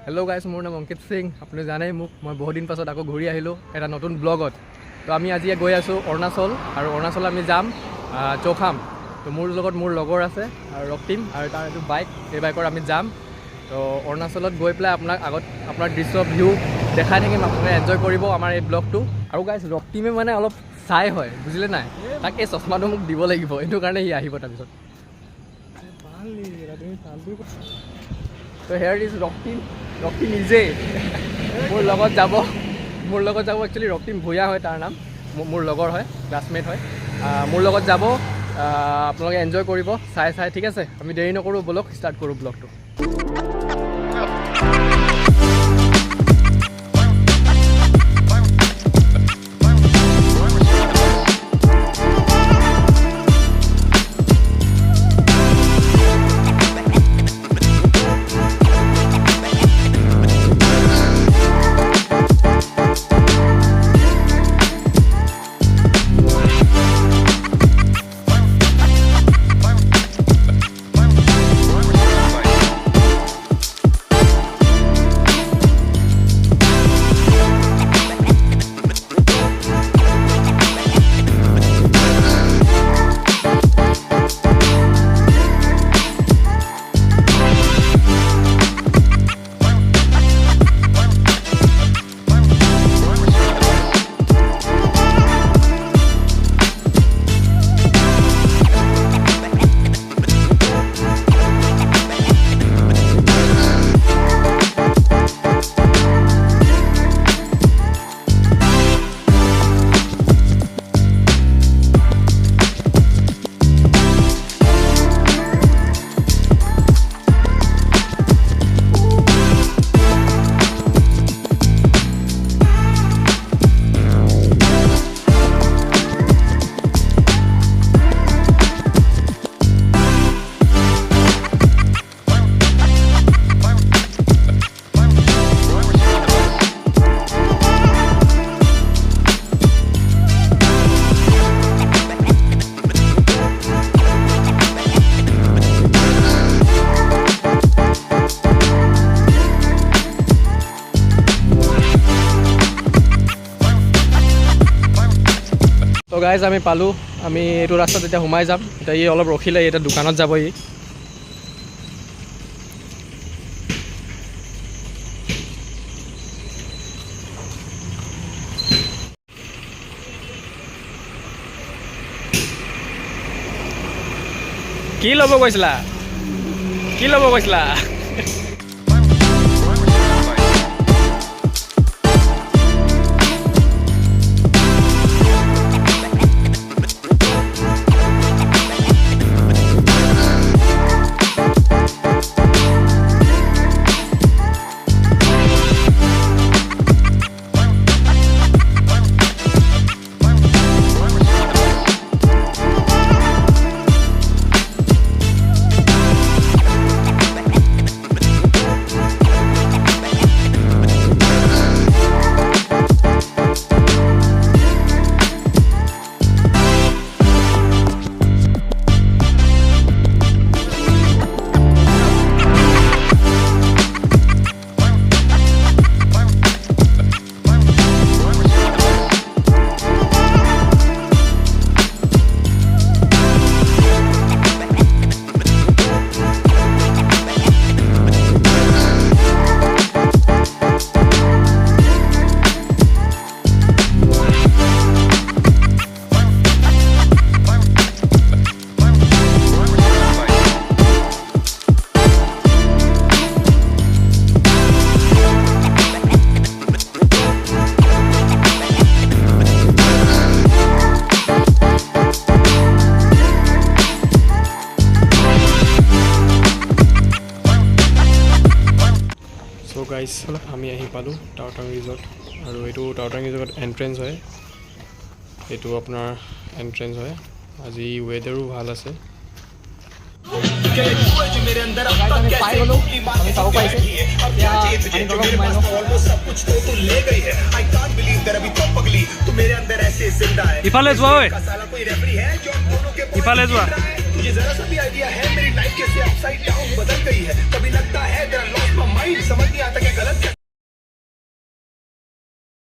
Hello' guys, মোৰ নাম অংকিত সিং। আপুনি জানেই মোক, মই বহুত দিন পাছত আকৌ ঘূৰি আহিলোঁ এটা নতুন ব্লগত। তো আমি আজি গৈ আছোঁ অৰুণাচল, আৰু অৰুণাচল আমি যাম চৌখাম। তো মোৰ লগত মোৰ লগৰ আছে ৰক্তিম, আৰু তাৰ এইটো বাইক, এই বাইকৰ আমি যাম। তো অৰুণাচলত গৈ পেলাই আপোনাৰ দৃশ্য ভিউ দেখাই থাকিম, আপোনালোকে এনজয় কৰিব আমাৰ এই ব্লগটো। আৰু গাইজ, ৰক্তিমে মানে অলপ চাই হয়, বুজিলে নাই? তাক এই চশমাটো মোক দিব লাগিব, এইটো কাৰণে সি আহিব তাৰপিছত। তো হেয়াৰ ইজ ৰক্তিম নিজেই মোৰ লগত যাব একচুৱেলি ৰক্তিম ভূঞা হয় তাৰ নাম, মোৰ লগৰ হয়, ক্লাছমেট হয়। মোৰ লগত যাব, আপোনালোকে এনজয় কৰিব চাই ঠিক আছে? আমি দেৰি নকৰোঁ, ব'লক ষ্টাৰ্ট কৰোঁ ব্লগটো। তো গাইজ, আমি পালোঁ, আমি এইটো ৰাস্তাত এতিয়া সোমাই যাম। এতিয়া ই অলপ ৰখিলে, এতিয়া দোকানত যাব ই। কি ল'ব কৈছিলা? চ' গাইজ, আমি আহি পালোঁ টাওটাং ৰিজৰ্ট, আৰু এইটো টাওটাং ৰিজৰ্ট এণ্ট্ৰেঞ্চ হয়। এইটো আপোনাৰ এণ্ট্ৰেঞ্চ হয়। আজি ৱেডাৰো ভাল আছে। ইফালে যোৱা, ইফালে যোৱা।